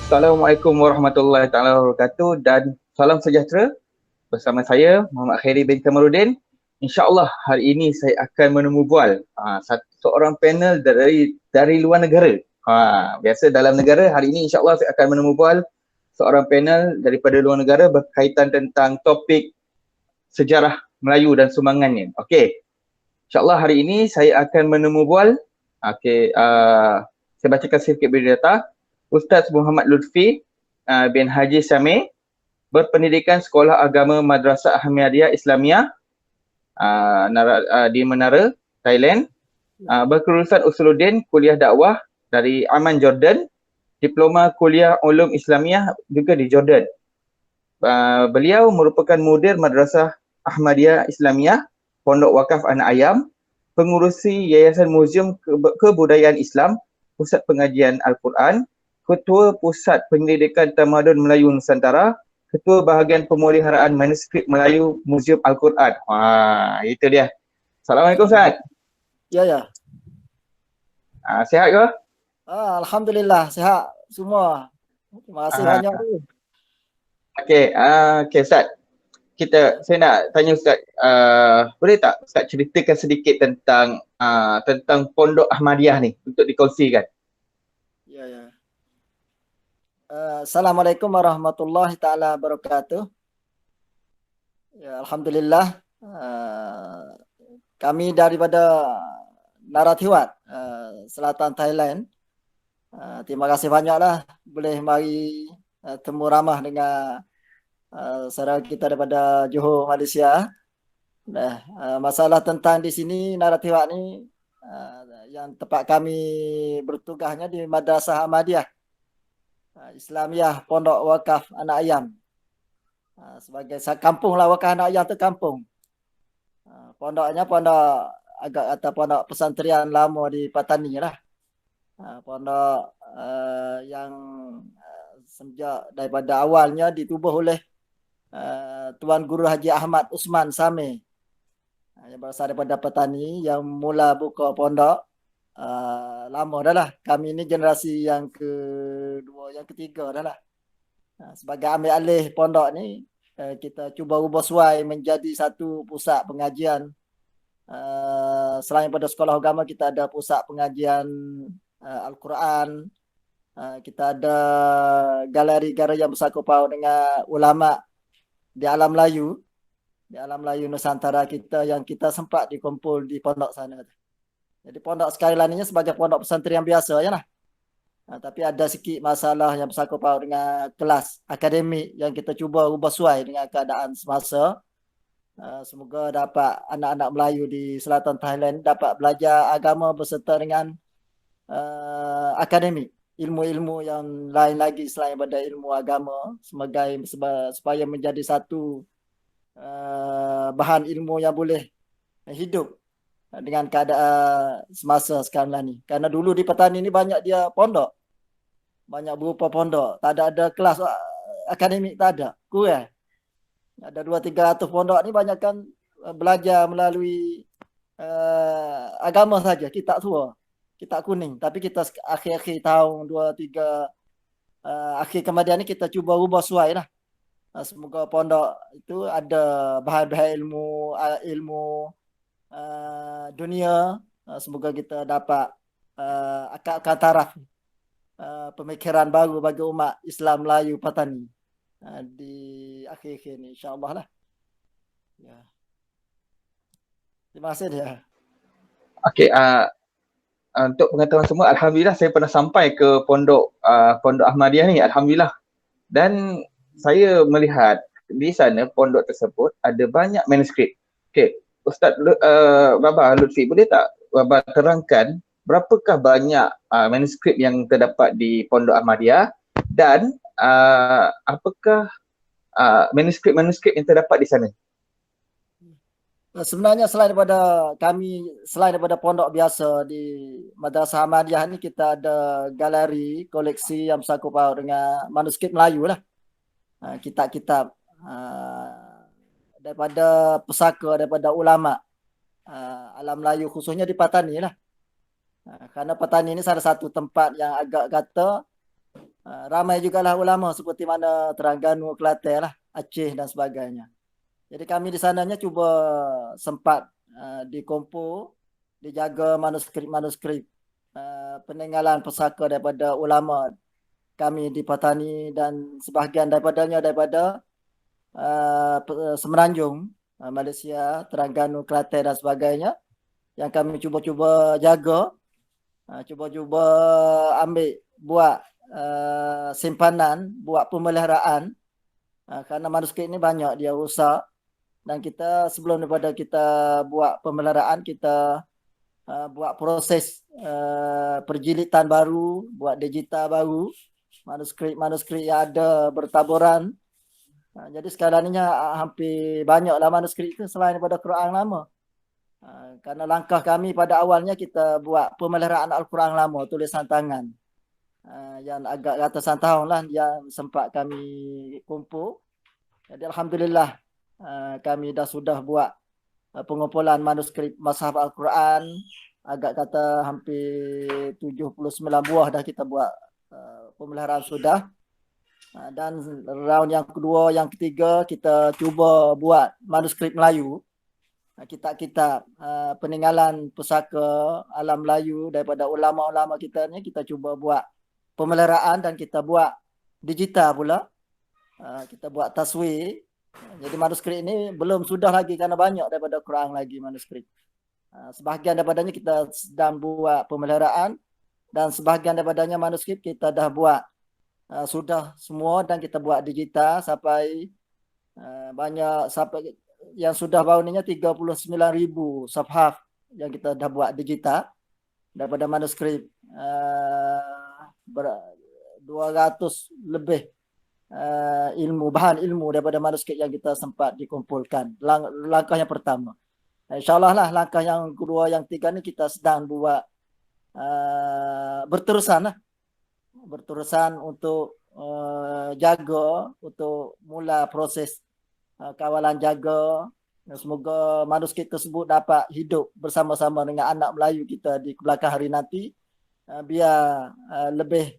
Assalamualaikum warahmatullahi taala wabarakatuh dan salam sejahtera bersama saya Muhammad Khairi bin Kamarudin. InsyaAllah hari ini saya akan menemu bual seorang panel dari luar negara. Biasa dalam negara, hari ini insyaAllah saya akan menemu bual seorang panel daripada luar negara berkaitan tentang topik sejarah Melayu dan sumbangannya. Okey, InsyaAllah hari ini saya akan menemu bual. Saya bacakan sedikit biodata. Ustaz Muhammad Lutfi bin Haji Syamil, berpendidikan Sekolah Agama Madrasah Ahmadiyah Islamiyah di Menara, Thailand. Berkelulusan Usuluddin Kuliah Dakwah dari Amman, Jordan. Diploma Kuliah Ulum Islamiyah juga di Jordan. Beliau merupakan mudir Madrasah Ahmadiyah Islamiyah, Pondok Wakaf Anak Ayam, pengurusi Yayasan Muzium Kebudayaan Islam, Pusat Pengajian Al-Quran, Ketua Pusat Penyelidikan Tamadun Melayu Nusantara, Ketua Bahagian Pemeliharaan Manuskrip Melayu Muzium Al-Quran. Itu dia. Assalamualaikum Ustaz. Ya. Sihat ke? Alhamdulillah, sihat semua. Terima kasih banyak. Okey Ustaz. Saya nak tanya Ustaz, boleh tak Ustaz ceritakan sedikit tentang Pondok Ahmadiyah ni untuk dikongsikan? Ya. Assalamualaikum warahmatullahi taala wabarakatuh. Ya, alhamdulillah. Kami daripada Narathiwat, Selatan Thailand. Terima kasih banyaklah boleh mari temu ramah dengan saudara kita daripada Johor, Malaysia. Masalah tentang di sini Narathiwat ni, yang tempat kami bertugasnya di Madrasah Ahmadiyah Islamiyah Pondok Wakaf Anak Ayam. Sebagai kampung lah, Wakaf Anak Ayam tu kampung. Pondoknya pondok agak kata pondok pesantren lama di Patani lah. Pondok yang sejak daripada awalnya ditubuh oleh Tuan Guru Haji Ahmad Usman Samir, yang berasal daripada Patani, yang mula buka pondok. Lama dah lah. Kami ni generasi yang kedua, yang ketiga dah lah. Sebagai ambil alih pondok ni, kita cuba ubah suai menjadi satu pusat pengajian. Selain pada sekolah agama, kita ada pusat pengajian Al-Quran. Kita ada galeri-galeri yang bersangkut paut dengan ulama di alam Melayu. Di alam Melayu Nusantara kita, yang kita sempat dikumpul di pondok sana. Jadi pondok sekali laninya sebagai pondok pesantren yang biasa je lah. Tapi ada sikit masalah yang bersangkut paut dengan kelas akademik yang kita cuba ubah suai dengan keadaan semasa. Semoga dapat anak-anak Melayu di Selatan Thailand dapat belajar agama beserta dengan akademik. Ilmu-ilmu yang lain lagi selain daripada ilmu agama, supaya menjadi satu bahan ilmu yang boleh hidup dengan keadaan semasa sekarang lah ni. Kerana dulu di Patani ni banyak dia pondok. Banyak berupa pondok. Tak ada kelas akademik, tak ada. Kurang. Ada 200-300 pondok ni banyakkan belajar melalui agama saja. Kitab tua. Kitab kuning. Tapi kita akhir-akhir tahun 2-3 akhir kemudian ni kita cuba ubah suai lah. Semoga pondok itu ada bahan-bahan ilmu dunia. Semoga kita dapat akak taraf pemikiran baru bagi umat Islam Melayu Patani di akhir-akhir ni, insyaAllah lah. Ya. Terima kasih dia. Okey, untuk pengetahuan semua, alhamdulillah saya pernah sampai ke Pondok Ahmadiyah ni, alhamdulillah. Dan saya melihat di sana pondok tersebut ada banyak manuskrip. Okey, Ustaz Baba Lutfi, boleh tak Baba terangkan berapakah banyak manuskrip yang terdapat di Pondok Ahmadiyah dan apakah manuskrip-manuskrip yang terdapat di sana? Sebenarnya selain daripada pondok biasa di Madrasah Ahmadiyah ni, kita ada galeri koleksi yang bersangkut paut dengan manuskrip Melayu lah. Kitab-kitab daripada pesaka, daripada ulama alam Melayu, khususnya di Patani lah. Kerana Patani ni salah satu tempat yang agak kata Ramai jugalah ulama seperti mana Terengganu, Kelantan lah, Aceh dan sebagainya. Jadi kami di sananya cuba sempat dikumpul, dijaga manuskrip-manuskrip peninggalan pusaka daripada ulama kami di Patani dan sebahagian daripadanya daripada Semenanjung, Malaysia, Terengganu, Kelantan dan sebagainya yang kami cuba-cuba jaga, cuba-cuba ambil buat simpanan, buat pemeliharaan kerana manuskrip ini banyak dia rosak dan kita sebelum daripada kita buat pemeliharaan kita buat proses perjilitan baru, buat digital baru, manuskrip-manuskrip yang ada bertaburan. Jadi sekarang ni hampir banyaklah manuskrip itu selain daripada Quran lama. Kerana langkah kami pada awalnya kita buat pemeliharaan Al-Quran lama, tulisan tangan. Yang agak ratusan tahun lah yang sempat kami kumpul. Jadi Alhamdulillah kami dah sudah buat pengumpulan manuskrip Mushaf Al-Quran. Agak kata hampir 79 buah dah kita buat pemeliharaan sudah. Dan round yang kedua, yang ketiga kita cuba buat manuskrip Melayu. Kitab-kitab peninggalan pusaka alam Melayu daripada ulama-ulama kita ni kita cuba buat pemeliharaan dan kita buat digital pula. Kita buat taswir. Jadi manuskrip ini belum sudah lagi kerana banyak daripada Quran lagi manuskrip. Sebahagian daripadanya kita sedang buat pemeliharaan dan sebahagian daripadanya manuskrip kita dah buat sudah semua dan kita buat digital sampai banyak sampai yang sudah baru ni 39,000 safhaf yang kita dah buat digital daripada manuskrip 200 lebih bahan ilmu daripada manuskrip yang kita sempat dikumpulkan. Langkah yang pertama. InsyaAllah lah langkah yang kedua, yang tiga ni kita sedang buat berterusan untuk jaga, untuk mula proses kawalan jaga. Semoga manuskrip tersebut dapat hidup bersama-sama dengan anak Melayu kita di belakang hari nanti, biar lebih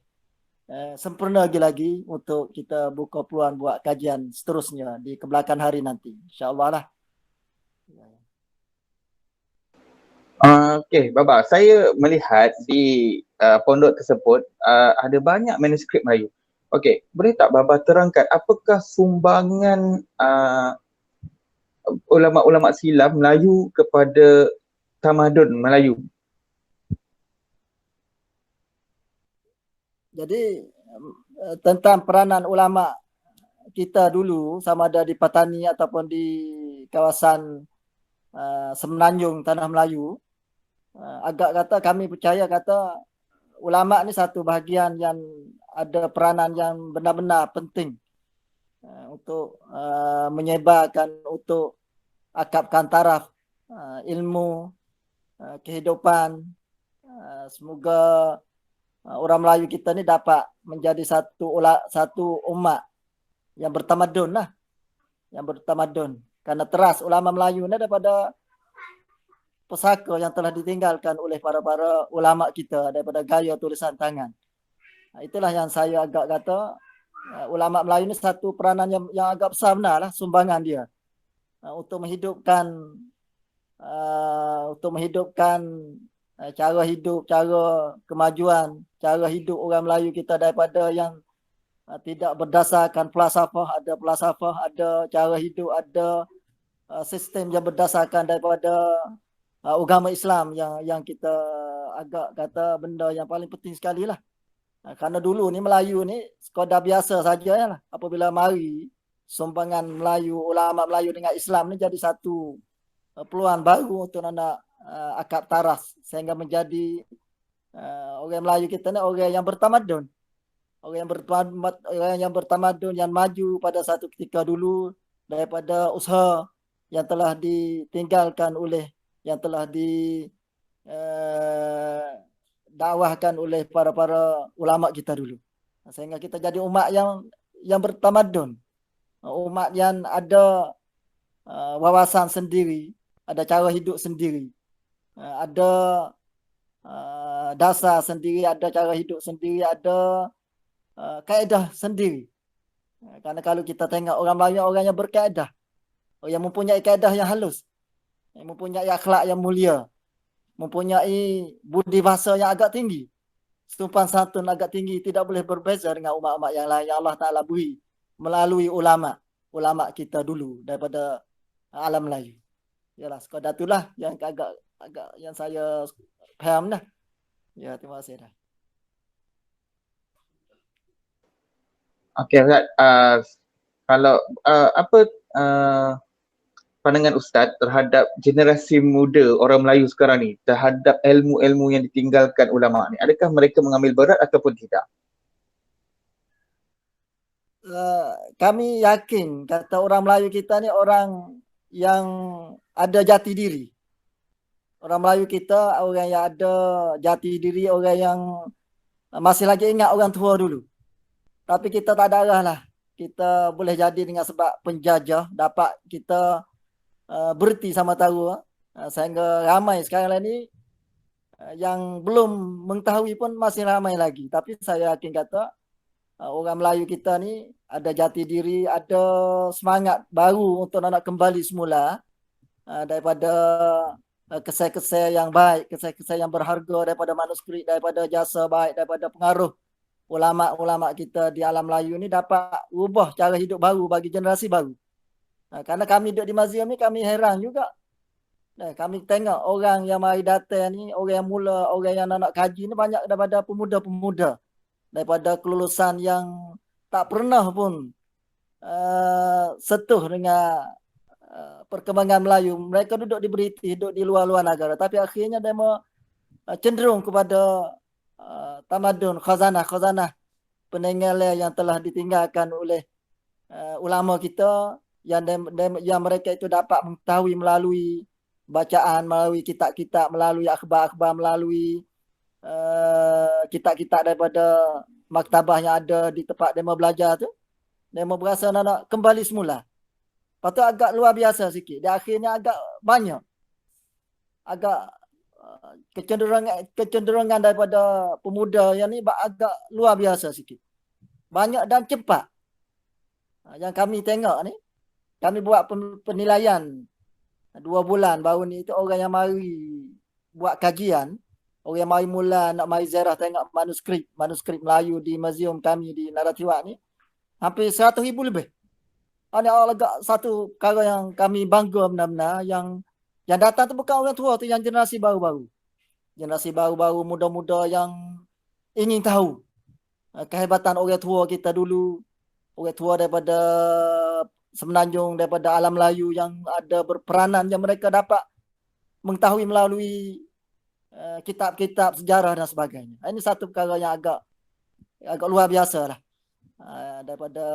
sempurna lagi untuk kita buka peluang buat kajian seterusnya di kebelakang hari nanti, insyaAllah lah. Okey, Baba, saya melihat di pondok tersebut ada banyak manuskrip Melayu. Okey, boleh tak Baba terangkan apakah sumbangan ulama-ulama silam Melayu kepada tamadun Melayu? Jadi tentang peranan ulama kita dulu sama ada di Patani ataupun di kawasan Semenanjung Tanah Melayu, agak kata kami percaya kata ulama ni satu bahagian yang ada peranan yang benar-benar penting untuk menyebarkan, untuk akapkan taraf ilmu, kehidupan. Semoga orang Melayu kita ni dapat menjadi satu umat yang bertamadun lah. Yang bertamadun. Kerana teras ulama Melayu ni daripada pusaka yang telah ditinggalkan oleh para ulama kita daripada gaya tulisan tangan. Itulah yang saya agak kata ulama Melayu ni satu peranan yang agak besar benar lah sumbangan dia untuk menghidupkan cara hidup, cara kemajuan, cara hidup orang Melayu kita daripada yang tidak berdasarkan falsafah, ada cara hidup, ada sistem yang berdasarkan daripada agama Islam yang kita agak kata benda yang paling penting sekali lah. Kerana dulu ni Melayu ni sekadar biasa saja lah. Apabila mari sumbangan Melayu, ulama Melayu dengan Islam ni jadi satu peluang baru untuk nak akap taras sehingga menjadi orang Melayu kita ni orang yang bertamadun. Orang yang bertamadun, yang maju pada satu ketika dulu daripada usaha yang telah ditinggalkan oleh, yang telah dakwahkan oleh para ulama kita dulu. Sehingga kita jadi umat yang bertamadun. Umat yang ada wawasan sendiri, ada cara hidup sendiri. Ada dasar sendiri, ada cara hidup sendiri, ada kaedah sendiri. Karena kalau kita tengok orang Melayu orang yang berkaedah, yang mempunyai kaedah yang halus, yang mempunyai akhlak yang mulia, mempunyai budi bahasa yang agak tinggi, sopan santun agak tinggi, tidak boleh berbeza dengan umat-umat yang lain yang Allah Ta'ala beri melalui ulama kita dulu daripada alam Melayu. Yalah, sekadar itulah yang agak yang saya faham dah. Ya, terima kasih dah. Okey Ustaz, kalau apa pandangan Ustaz terhadap generasi muda orang Melayu sekarang ni terhadap ilmu-ilmu yang ditinggalkan ulama ni? Adakah mereka mengambil berat ataupun tidak? Kami yakin kata orang Melayu kita ni orang yang ada jati diri. Orang Melayu kita orang yang ada jati diri, orang yang masih lagi ingat orang tua dulu. Tapi kita tak ada arah lah. Kita boleh jadi dengan sebab penjajah dapat kita berhenti sama tahu. Sehingga ramai sekarang ni yang belum mengetahui pun masih ramai lagi. Tapi saya yakin kata orang Melayu kita ni ada jati diri, ada semangat baru untuk nak kembali semula daripada kesai-kesai yang baik, kesai-kesai yang berharga daripada manuskrip, daripada jasa baik, daripada pengaruh ulama-ulama kita di alam Melayu ni dapat ubah cara hidup baru bagi generasi baru. Karena kami duduk di muzium ni kami heran juga. Kami tengok orang yang mari datang ni, orang yang mula, orang yang nak kaji ni banyak daripada pemuda-pemuda. Daripada kelulusan yang tak pernah pun setuh dengan perkembangan Melayu. Mereka duduk di British, duduk di luar-luar negara. Tapi akhirnya mereka cenderung kepada tamadun, khazanah peninggalan yang telah ditinggalkan oleh ulama kita yang mereka itu dapat mengetahui melalui bacaan, melalui kitab-kitab, melalui akhbar-akhbar, melalui kitab-kitab daripada maktabah yang ada di tempat mereka belajar tu. Mereka berasa nak kembali semula. Lepas tu agak luar biasa sikit. Di akhirnya agak banyak. Agak kecenderungan daripada pemuda yang ni agak luar biasa sikit. Banyak dan cepat. Yang kami tengok ni, kami buat penilaian 2 bulan baru ni, itu orang yang mari buat kajian, orang yang mari mula nak mari ziarah tengok manuskrip Melayu di muzium kami di Narathiwat ni, hampir 100,000 lebih. Ada agak satu perkara yang kami bangga benar-benar, yang datang tu bukan orang tua tu, yang generasi baru-baru. Generasi baru-baru, muda-muda yang ingin tahu kehebatan orang tua kita dulu, orang tua daripada Semenanjung, daripada alam Melayu yang ada berperanan yang mereka dapat mengetahui melalui kitab-kitab sejarah dan sebagainya. Ini satu perkara yang agak luar biasa lah. Daripada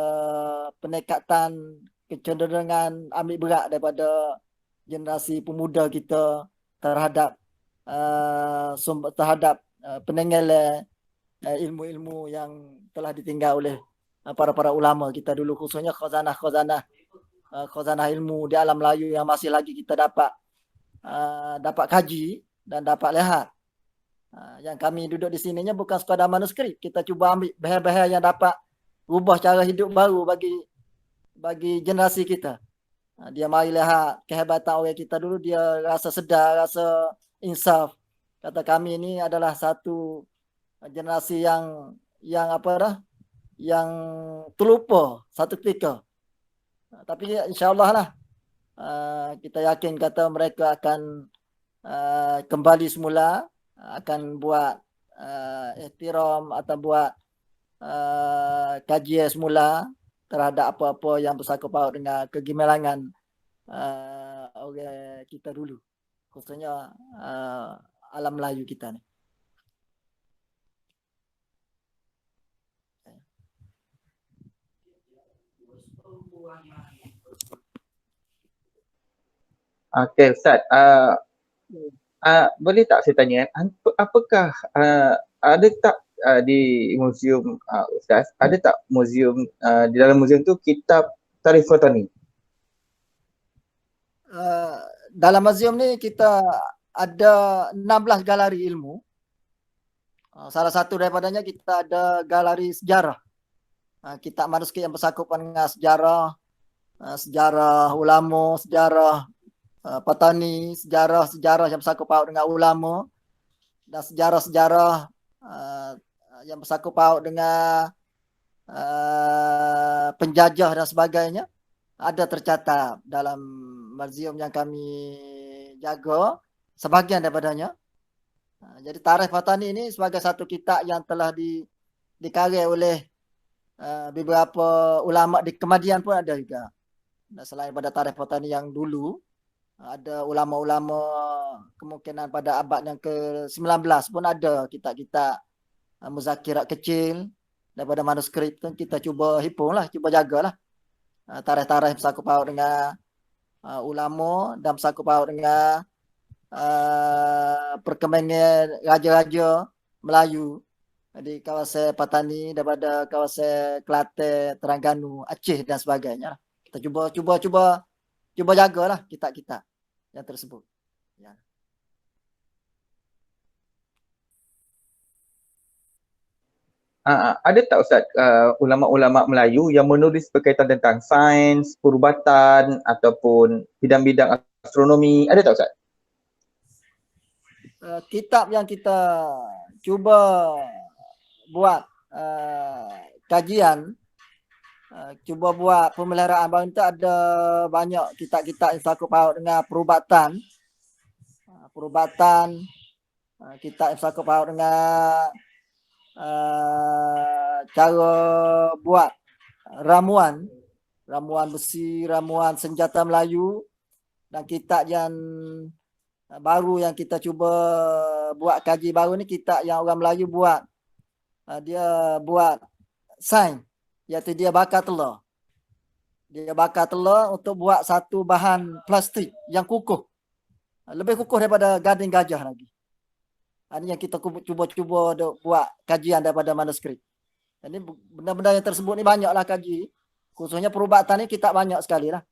penekatan, kecenderungan ambil berat daripada generasi pemuda kita terhadap peninggalan ilmu-ilmu yang telah ditinggal oleh para ulama kita dulu, khususnya khazanah ilmu di alam Melayu yang masih lagi kita dapat kaji dan dapat lihat. Yang kami duduk di sininya bukan sekadar manuskrip, kita cuba ambil bahaya-bahaya yang dapat ubah cara hidup baru bagi generasi kita. Dia mari lihat kehebatan orang kita dulu, dia rasa sedar, rasa insaf. Kata kami ini adalah satu generasi yang terlupa satu ketika. Tapi insya-Allah lah kita yakin kata mereka akan kembali semula, akan buat ihtiram atau buat kajian semula terhadap apa-apa yang bersangkut paut dengan kegemilangan orang kita dulu, khususnya alam Melayu kita ni. Okey Ustaz, boleh tak saya tanya, apakah ada tak di muzium Ustaz, ada tak muzium di dalam muzium tu kitab Tarikh Watani? Dalam muzium ni kita ada 16 galeri ilmu. Salah satu daripadanya kita ada galeri sejarah. kitab manuskrip yang bersangkutan dengan sejarah ulama, sejarah petani, sejarah yang bersangkut paut dengan ulama, dan sejarah-sejarah yang bersangkut paut dengan penjajah dan sebagainya ada tercatat dalam museum yang kami jaga, sebahagian daripadanya. Jadi Tarikh Patani ini sebagai satu kitab yang telah dikarya oleh beberapa ulama di Kemadian pun ada juga. Dan selain pada Tarikh Patani yang dulu, ada ulama-ulama kemungkinan pada abad yang ke-19 pun ada kitab-kitab muzakirat kecil daripada manuskrip tu kita cuba hipunglah, cuba jagalah. Tarikh-tarikh bersangkut paut dengan ulama dan bersangkut paut dengan perkembangan raja-raja Melayu di kawasan Patani, daripada kawasan Kelantan, Terengganu, Aceh dan sebagainya. Kita cuba jagalah kitab-kitab yang tersebut. Ya. Ada tak Ustaz ulama-ulama Melayu yang menulis berkaitan tentang sains, perubatan ataupun bidang-bidang astronomi? Ada tak Ustaz? Kitab yang kita cuba buat kajian, cuba buat pemeliharaan baru itu ada banyak kitab-kitab yang sangkut paut dengan perubatan, kitab yang sangkut paut dengan cara buat ramuan besi, ramuan senjata Melayu, dan kitab yang baru yang kita cuba buat kaji baru ni, kitab yang orang Melayu buat. Dia buat sains, iaitu dia bakar telur. Dia bakar telur untuk buat satu bahan plastik yang kukuh. Lebih kukuh daripada gading gajah lagi. Ini yang kita cuba buat kajian daripada manuskrip. Jadi benda-benda yang tersebut ni banyaklah kaji. Khususnya perubatan ni kita banyak sekali lah.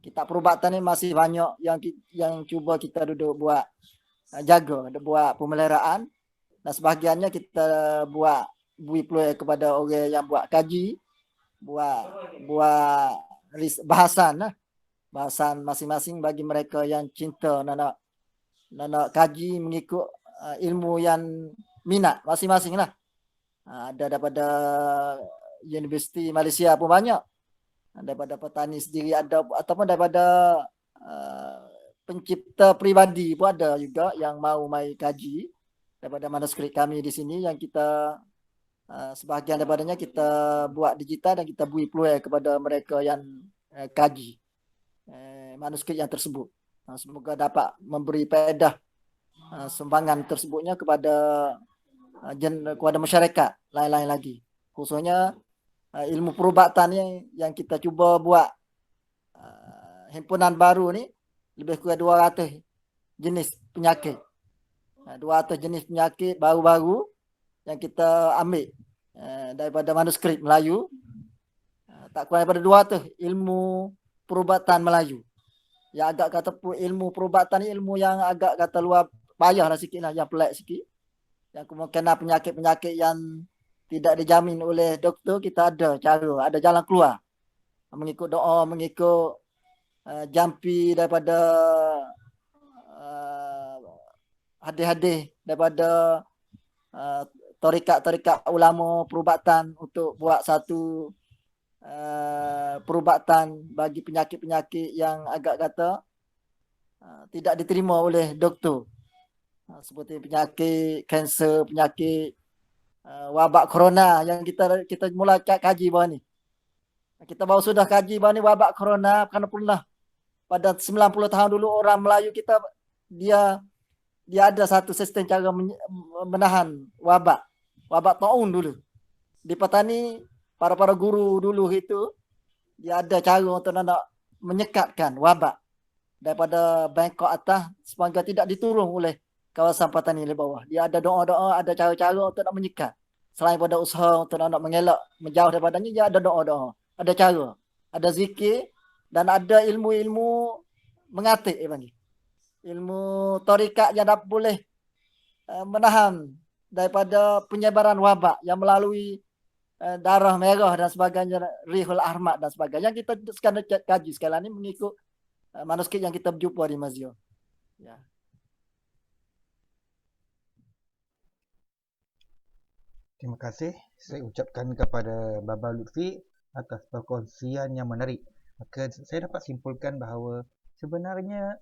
Kitab perubatan ni masih banyak yang cuba kita duduk buat jaga, buat pemeliharaan. Dan sebahagiannya kita beri peluang kepada orang yang buat kaji, buat bahasan lah. Bahasan masing-masing bagi mereka yang cinta nak kaji mengikut ilmu yang minat masing-masing lah. Ada daripada Universiti Malaysia pun banyak. Daripada petani sendiri ada, ataupun daripada pencipta peribadi pun ada juga yang mau mai kaji daripada manuskrip kami di sini, yang kita sebahagian daripadanya kita buat digital dan kita beri peluang kepada mereka yang kaji manuskrip yang tersebut. Semoga dapat memberi faedah sumbangan tersebutnya kepada masyarakat lain-lain lagi. Khususnya ilmu perubatan yang kita cuba buat himpunan baru ni, lebih kurang 200 jenis penyakit. 200 jenis penyakit baru-baru yang kita ambil daripada manuskrip Melayu. Tak kurang daripada 200 ilmu perubatan Melayu. Yang agak kata ilmu perubatan ni ilmu yang agak kata luar payahlah sikit lah, yang pelik sikit. Yang kemungkinan penyakit-penyakit yang tidak dijamin oleh doktor, kita ada cara, ada jalan keluar. Mengikut doa, mengikut jampi daripada hadis-hadis daripada tarikat-tarikat ulama perubatan untuk buat satu perubatan bagi penyakit-penyakit yang agak kata tidak diterima oleh doktor. Seperti penyakit kanser, penyakit wabak corona yang kita mula kaji bawah ni. Kita baru sudah kaji bawah ni wabak corona, kerana pernah pada 90 tahun dulu orang Melayu kita dia ada satu sistem cara menahan wabak taun dulu. Di petani, para guru dulu itu dia ada cara untuk nak menyekatkan wabak daripada Bangkok atas sehingga tidak diturun oleh kawasan petani di bawah. Dia ada doa-doa, ada cara-cara untuk nak menyekat. Selain pada usaha untuk nak mengelak, menjauh daripadanya, dia ada doa-doa, ada cara, ada zikir, dan ada ilmu-ilmu mengatik panggil. Ilmu tarikat yang dapat boleh menahan daripada penyebaran wabak yang melalui darah merah dan sebagainya, Rihul Ahmad dan sebagainya. Kita sekarang kaji sekarang ini mengikut manuskrip yang kita berjumpa di museum. Ya. Terima kasih saya ucapkan kepada Baba Lutfi atas perkongsian yang menarik. Maka saya dapat simpulkan bahawa sebenarnya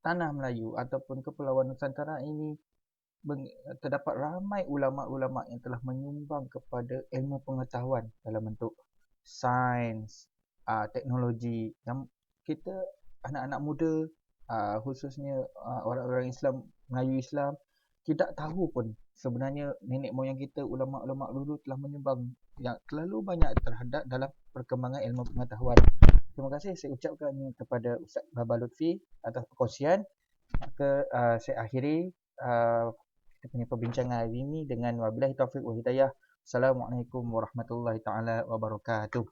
tanah Melayu ataupun Kepulauan Nusantara ini terdapat ramai ulama-ulama yang telah menyumbang kepada ilmu pengetahuan dalam bentuk sains, teknologi yang kita anak-anak muda, khususnya orang-orang Islam, Melayu Islam, tidak tahu pun sebenarnya nenek moyang kita, ulama-ulama dulu telah menyumbang yang terlalu banyak terhadap dalam perkembangan ilmu pengetahuan. Terima kasih saya ucapkan kepada Ustaz Baba Lutfi atas perkongsian. Maka saya akhiri kita punya perbincangan hari ini dengan wabillahi taufiq wal hidayah. Assalamualaikum warahmatullahi taala wabarakatuh.